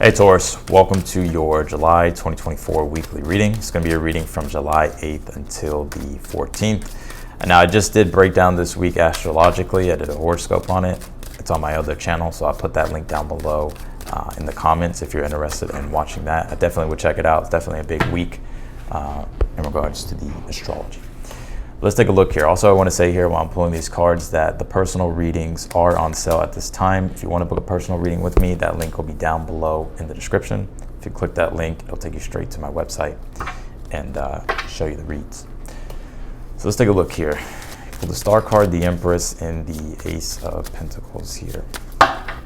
Hey Taurus, welcome to your July 2024 weekly reading. It's going to be a reading from July 8th until the 14th. And now I just did break down this week astrologically. I did a horoscope on it. It's on my other channel, so I'll put that link down below in the comments if you're interested in watching that. I definitely would check it out. It's definitely a big week in regards to the astrology. Let's take a look here. Also, I want to say here while I'm pulling these cards that the personal readings are on sale at this time. If you want to book a personal reading with me, that link will be down below in the description. If you click that link, it'll take you straight to my website and show you the reads. So let's take a look here. Pull the Star card, the Empress, and the Ace of Pentacles here. I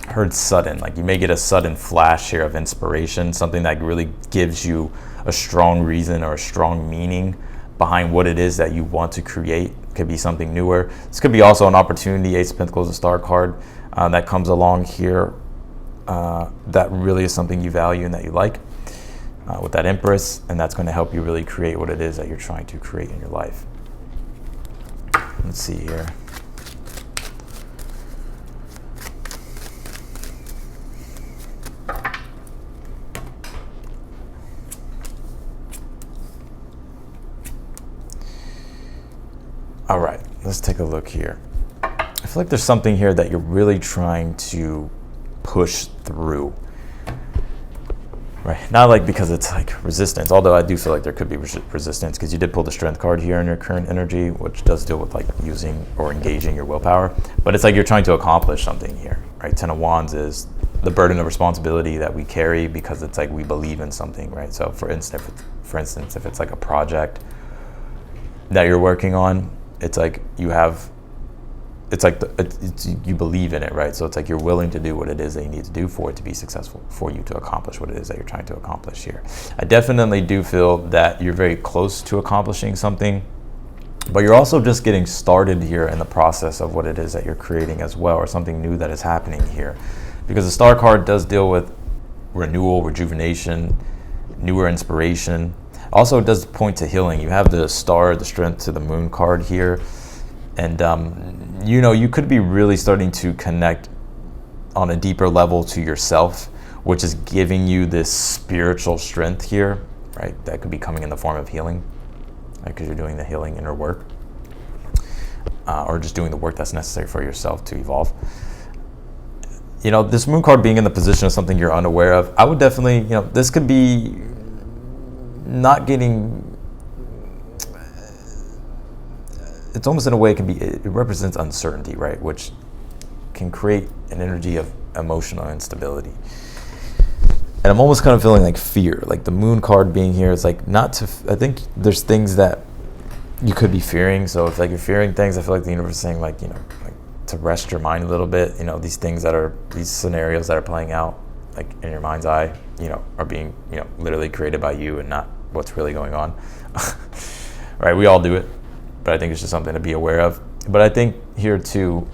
heard sudden, like you may get a sudden flash here of inspiration, something that really gives you a strong reason or a strong meaning behind what it is that you want to create. It could be something newer. This could be also an opportunity. Ace of Pentacles, a Star card that comes along here that really is something you value and that you like with that Empress, and that's going to help you really create what it is that you're trying to create in your life. Let's see here. All right, let's take a look here. I feel like there's something here that you're really trying to push through, right? Not like because it's like resistance, although I do feel like there could be resistance because you did pull the Strength card here in your current energy, which does deal with like using or engaging your willpower. But it's like you're trying to accomplish something here, right? Ten of Wands is the burden of responsibility that we carry because it's like we believe in something, right? So for instance, if it's like a project that you're working on, it's like you have, it's like you believe in it, right? So it's like you're willing to do what it is that you need to do for it to be successful, for you to accomplish what it is that you're trying to accomplish here. I definitely do feel that you're very close to accomplishing something, but you're also just getting started here in the process of what it is that you're creating as well, or something new that is happening here. Because the Star card does deal with renewal, rejuvenation, newer inspiration. Also, it does point to healing. You have the Star, the Strength to the Moon card here. And, you know, you could be really starting to connect on a deeper level to yourself, which is giving you this spiritual strength here, right? That could be coming in the form of healing, right? Because you're doing the healing inner work, or just doing the work that's necessary for yourself to evolve. You know, this Moon card being in the position of something you're unaware of, I would definitely, you know, this could be not getting, it's almost in a way it represents uncertainty, right? Which can create an energy of emotional instability. And I'm almost kind of feeling like fear, like the Moon card being here is like not to, I think there's things that you could be fearing. So if like you're fearing things, I feel like the universe is saying like, you know, like to rest your mind a little bit, you know, these things that are, these scenarios that are playing out like in your mind's eye, you know, are being, you know, literally created by you and not what's really going on. Right? We all do it, but I think it's just something to be aware of. But I think here too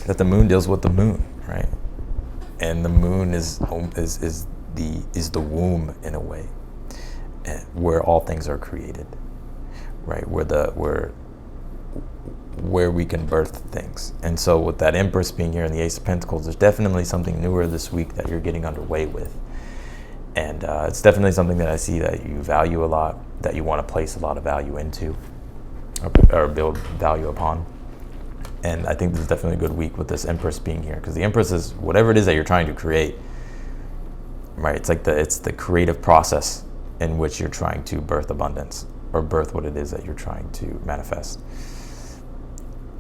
that the Moon deals with the Moon, right? And the Moon is the womb in a way, where all things are created, right? Where we can birth things. And so with that Empress being here in the Ace of Pentacles, there's definitely something newer this week that you're getting underway with. And it's definitely something that I see that you value a lot, that you want to place a lot of value into or build value upon. And I think this is definitely a good week with this Empress being here, because the Empress is whatever it is that you're trying to create, right? It's like it's the creative process in which you're trying to birth abundance or birth what it is that you're trying to manifest.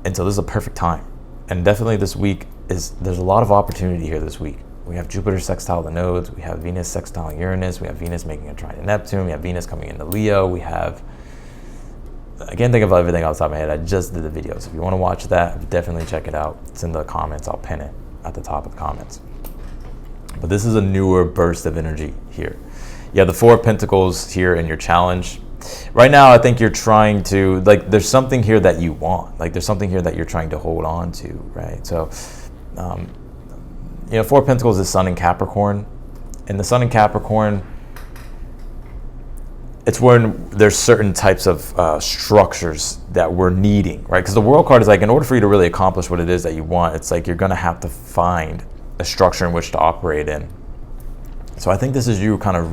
And so this is a perfect time. And definitely this week there's a lot of opportunity here this week. We have Jupiter sextile the nodes, we have Venus sextile Uranus, we have Venus making a trine to Neptune, we have Venus coming into Leo, we have, I can't think of everything off the top of my head, I just did the video, so if you want to watch that, definitely check it out. It's in the comments, I'll pin it at the top of the comments. But this is a newer burst of energy here. You have the Four of Pentacles here in your challenge. Right now, I think you're trying to, like, there's something here that you want, like there's something here that you're trying to hold on to, right? So, you know, Four of Pentacles is Sun in Capricorn, and the Sun in Capricorn, it's when there's certain types of structures that we're needing, right? Because the World card is like, in order for you to really accomplish what it is that you want, it's like you're going to have to find a structure in which to operate in. So I think this is you kind of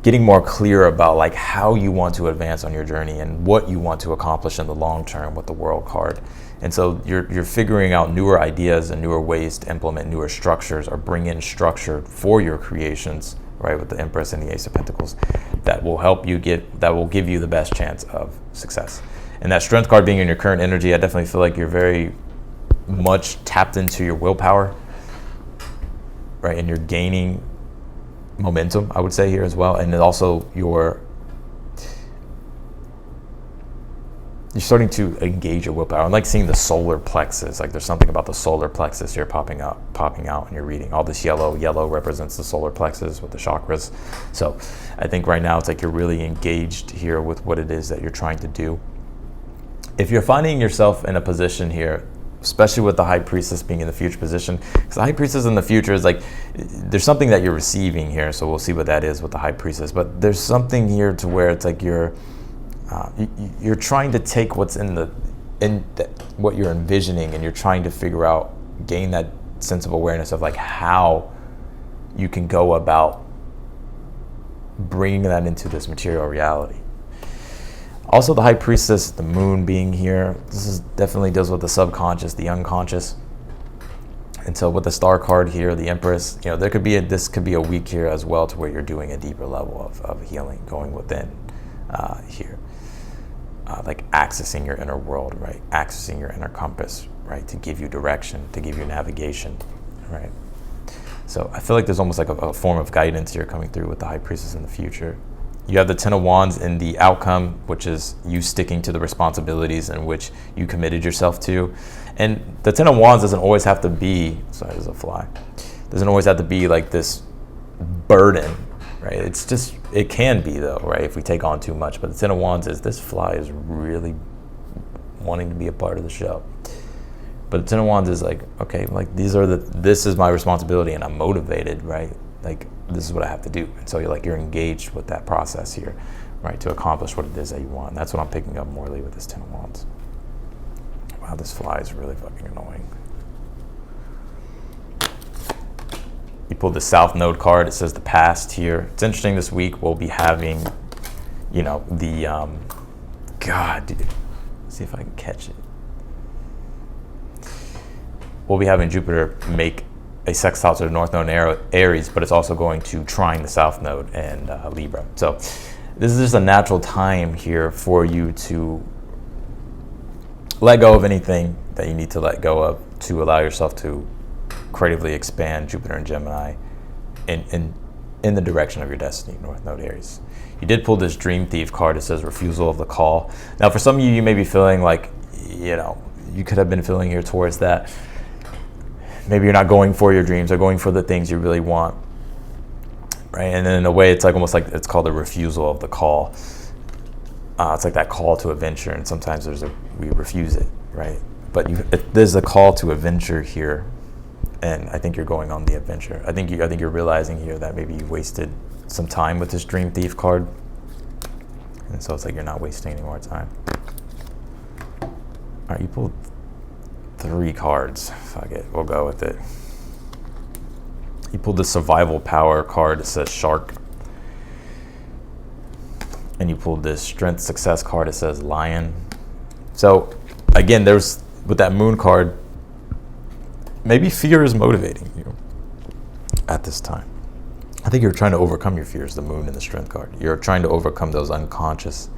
getting more clear about like how you want to advance on your journey and what you want to accomplish in the long term with the World card. And so you're figuring out newer ideas and newer ways to implement newer structures or bring in structure for your creations, right, with the Empress and the Ace of Pentacles, that will help you that will give you the best chance of success. And that Strength card being in your current energy, I definitely feel like you're very much tapped into your willpower, right, and you're gaining momentum, I would say, here as well. And then also you're starting to engage your willpower. I like seeing the solar plexus. Like there's something about the solar plexus here popping out when you're reading. All this yellow represents the solar plexus with the chakras. So I think right now it's like you're really engaged here with what it is that you're trying to do. If you're finding yourself in a position here, especially with the High Priestess being in the future position, because the High Priestess in the future is like, there's something that you're receiving here, so we'll see what that is with the High Priestess, but there's something here to where it's like you're trying to take what's what you're envisioning, and you're trying to gain that sense of awareness of like how you can go about bringing that into this material reality. Also, the High Priestess, the Moon being here, definitely deals with the subconscious, the unconscious. And so with the Star card here, the Empress, this could be a week here as well to where you're doing a deeper level of healing, going within here. Like accessing your inner world, right? Accessing your inner compass, right? To give you direction, to give you navigation, right? So I feel like there's almost like a form of guidance here coming through with the High Priestess in the future. You have the Ten of Wands in the outcome, which is you sticking to the responsibilities in which you committed yourself to. And the Ten of Wands doesn't always have to be, sorry, there's a fly. Doesn't always have to be like this burden, right? It can be though, right? If we take on too much. But the Ten of Wands is, this fly is really wanting to be a part of the show. But the Ten of Wands is like, okay, like this is my responsibility and I'm motivated, right? Like this is what I have to do. And so you're engaged with that process here, right? To accomplish what it is that you want. And that's what I'm picking up morely with this Ten of Wands. Wow, this fly is really fucking annoying. You pulled the South Node card. It says the past here. It's interesting, this week we'll be having, God, dude. Let's see if I can catch it. We'll be having Jupiter make a sextile to the North Node in Aries, but it's also going to trine the South Node and Libra. So this is just a natural time here for you to let go of anything that you need to let go of to allow yourself to creatively expand Jupiter and Gemini in the direction of your destiny, North Node Aries. You did pull this Dream Thief card. It says refusal of the call. Now, for some of you, you may be feeling like, you could have been feeling here towards that. Maybe you're not going for your dreams or going for the things you really want, right? And then in a way, it's like almost like it's called the refusal of the call. It's like that call to adventure, and sometimes we refuse it, right? But there's a call to adventure here, and I think you're going on the adventure. I think you're realizing here that maybe you wasted some time with this Dream Thief card, and so it's like you're not wasting any more time. All right, you pulled 3 cards. Fuck it, we'll go with it. You pulled the Survival Power card. It says Shark. And you pulled this Strength Success card. It says Lion. So again, with that Moon card, maybe fear is motivating you at this time. I think you're trying to overcome your fears, the Moon and the Strength card. You're trying to overcome those unconscious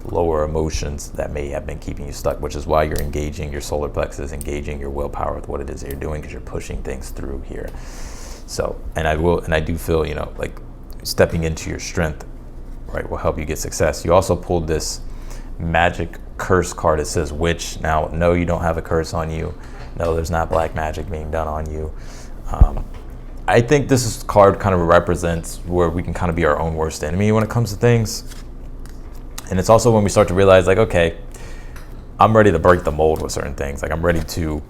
lower emotions that may have been keeping you stuck, which is why you're engaging your solar plexus, engaging your willpower with what it is that you're doing, because you're pushing things through here. So, and I do feel, like stepping into your strength, right, will help you get success. You also pulled this Magic Curse card. It says Witch. Now, no, you don't have a curse on you. No, there's not black magic being done on you. I think this card kind of represents where we can kind of be our own worst enemy when it comes to things. And it's also when we start to realize, like, okay, I'm ready to break the mold with certain things. Like, I'm ready to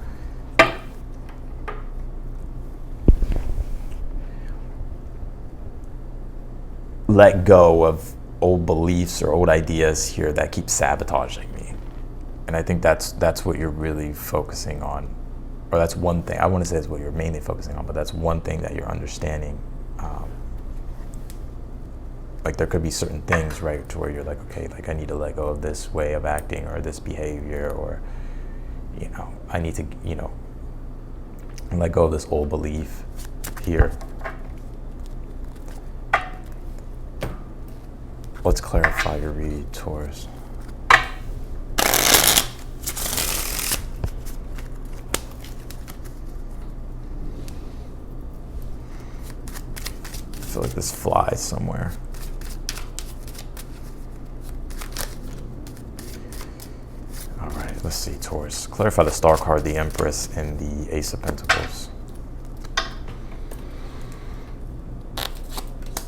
let go of old beliefs or old ideas here that keep sabotaging me. And I think that's what you're really focusing on or that's one thing. I want to say is what you're mainly focusing on, but that's one thing that you're understanding. Like there could be certain things, right, to where you're like, okay, like I need to let go of this way of acting or this behavior, or, you know, I need to, you know, let go of this old belief here. Let's clarify your read, Taurus. I feel like this flies somewhere. All right, let's see, Taurus. Clarify the star card, the Empress, and the Ace of Pentacles.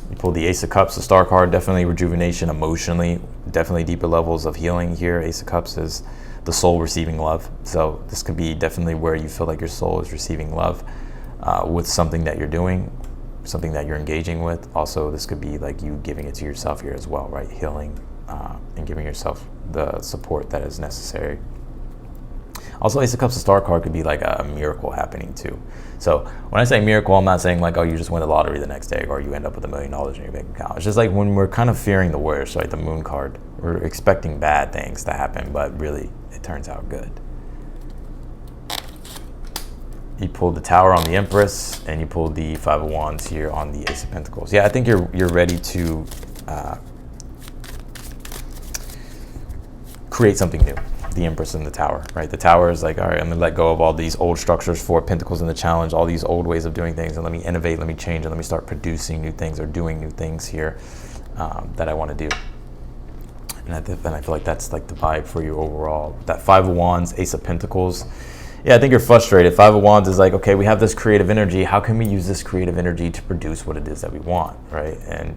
You pulled the Ace of Cups, the star card, definitely rejuvenation emotionally, definitely deeper levels of healing here. Ace of Cups is the soul receiving love. So this could be definitely where you feel like your soul is receiving love with something that you're doing, something that you're engaging with. Also, this could be like you giving it to yourself here as well, right? Healing and giving yourself the support that is necessary. Also, Ace of Cups, the star card, could be like a miracle happening too. So when I say miracle, I'm not saying like, oh, you just win the lottery the next day or you end up with $1 million in your bank account. It's just like when we're kind of fearing the worst, right? The moon card, we're expecting bad things to happen, but really it turns out good. You pulled the Tower on the Empress, and you pulled the Five of Wands here on the Ace of Pentacles. Yeah, I think you're ready to create something new. The Empress and the Tower, right? The Tower is like, all right, I'm gonna let go of all these old structures, 4 Pentacles in the Challenge, all these old ways of doing things, and let me innovate, let me change, and let me start producing new things or doing new things here that I want to do. And I feel like that's like the vibe for you overall. That Five of Wands, Ace of Pentacles. Yeah, I think you're frustrated. Five of Wands is like, okay, we have this creative energy. How can we use this creative energy to produce what it is that we want, right? And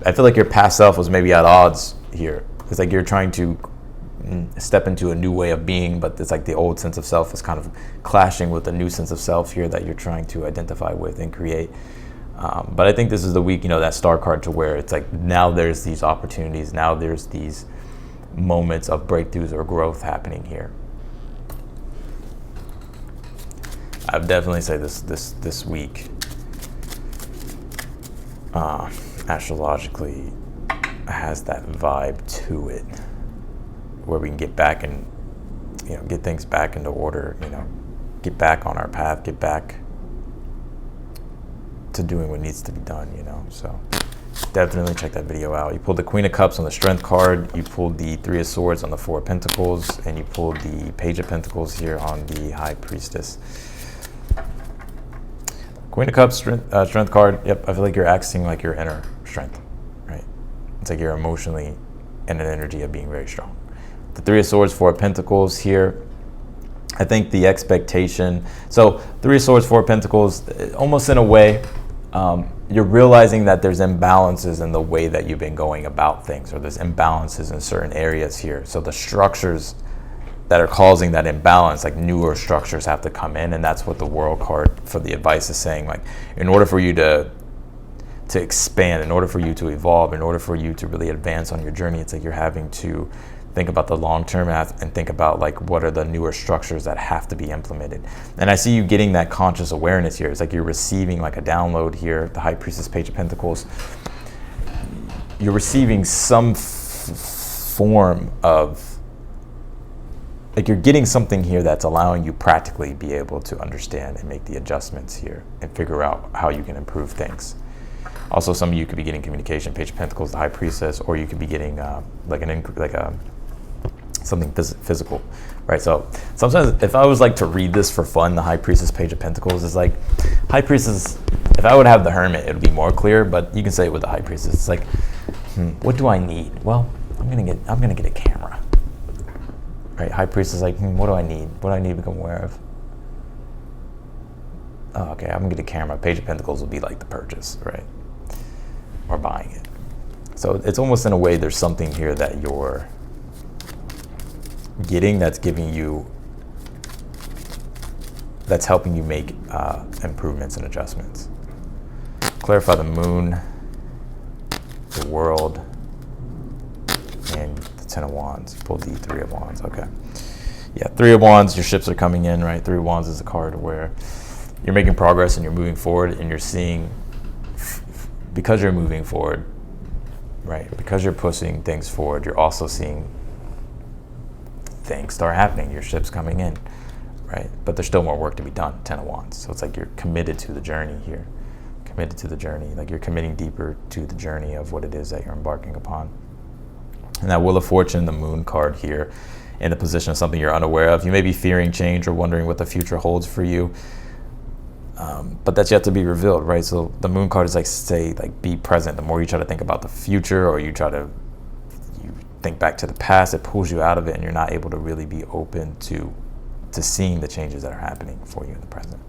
I feel like your past self was maybe at odds here. It's like you're trying to step into a new way of being, but it's like the old sense of self is kind of clashing with the new sense of self here that you're trying to identify with and create. But I think this is the week, you know, that star card to where it's like now there's these opportunities, now there's these moments of breakthroughs or growth happening here. I'd definitely say this week, astrologically, has that vibe to it, where we can get back and, you know, get things back into order, you know, get back on our path, get back to doing what needs to be done, you know. So definitely check that video out. You pulled the Queen of Cups on the Strength card, you pulled the Three of Swords on the Four of Pentacles, and you pulled the Page of Pentacles here on the High Priestess. Queen of Cups, strength card, yep, I feel like you're accessing like your inner strength, right? It's like you're emotionally in an energy of being very strong. The Three of Swords, Four of Pentacles here. I think the expectation, so Three of Swords, Four of Pentacles, almost in a way, you're realizing that there's imbalances in the way that you've been going about things, or there's imbalances in certain areas here. So the structures that are causing that imbalance, like newer structures have to come in, and that's what the World card for the advice is saying. Like, in order for you to expand, in order for you to evolve, in order for you to really advance on your journey, it's like you're having to think about the long term and think about like what are the newer structures that have to be implemented. And I see you getting that conscious awareness here. It's like you're receiving like a download here, the High Priestess, Page of Pentacles. You're receiving some form of, like, you're getting something here that's allowing you practically be able to understand and make the adjustments here and figure out how you can improve things. Also, some of you could be getting communication, Page of Pentacles, the High Priestess, or you could be getting something physical, right? So sometimes if I was like to read this for fun, the High Priestess, Page of Pentacles is like, High Priestess, if I would have the Hermit, it would be more clear, but you can say it with the High Priestess. It's like, what do I need? Well, I'm gonna get a camera. Right, High Priestess is like, what do I need? What do I need to become aware of? Oh, okay, I'm gonna get a camera. Page of Pentacles will be like the purchase, right? Or buying it. So it's almost in a way there's something here that you're getting that's giving you, that's helping you make improvements and adjustments. Clarify the Moon, the World, and the Ten of Wands. You pulled the Three of Wands, okay. Yeah, Three of Wands, your ships are coming in, right? Three of Wands is a card where you're making progress and you're moving forward, and you're seeing, because you're moving forward, right? Because you're pushing things forward, you're also seeing things start happening. Your ship's coming in, right? But there's still more work to be done. Ten of Wands. So it's like you're committed to the journey here. Committed to the journey. Like you're committing deeper to the journey of what it is that you're embarking upon. And that Wheel of Fortune, the Moon card here, in the position of something you're unaware of. You may be fearing change or wondering what the future holds for you. But that's yet to be revealed, right? So the Moon card is like, say, like be present. The more you try to think about the future, or you think back to the past, it pulls you out of it, and you're not able to really be open to seeing the changes that are happening for you in the present.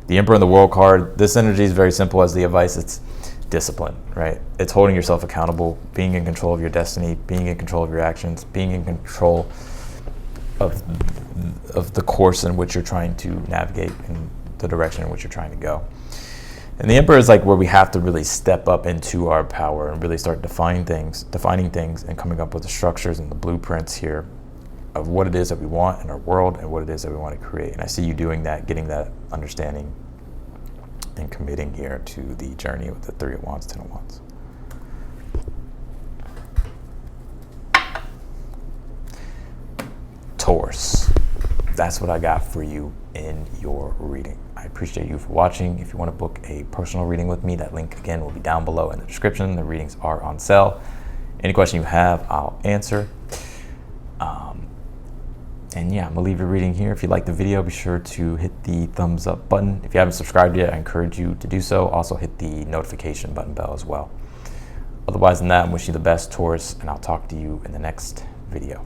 The Emperor and the World card, this energy is very simple as the advice. It's discipline, right? It's holding yourself accountable, being in control of your destiny, being in control of your actions, being in control of the course in which you're trying to navigate and the direction in which you're trying to go. And the Emperor is like where we have to really step up into our power and really start defining things and coming up with the structures and the blueprints here of what it is that we want in our world and what it is that we want to create. And I see you doing that, getting that understanding and committing here to the journey with the Three of Wands, Ten of Wands. Taurus. That's what I got for you in your reading. I appreciate you for watching. If you want to book a personal reading with me, that link again will be down below in the description. The readings are on sale. Any question you have, I'll answer. And yeah, I'm gonna leave your reading here. If you like the video, be sure to hit the thumbs up button. If you haven't subscribed yet, I encourage you to do so. Also hit the notification button bell as well. Otherwise than that, I'm wishing you the best, Taurus, and I'll talk to you in the next video.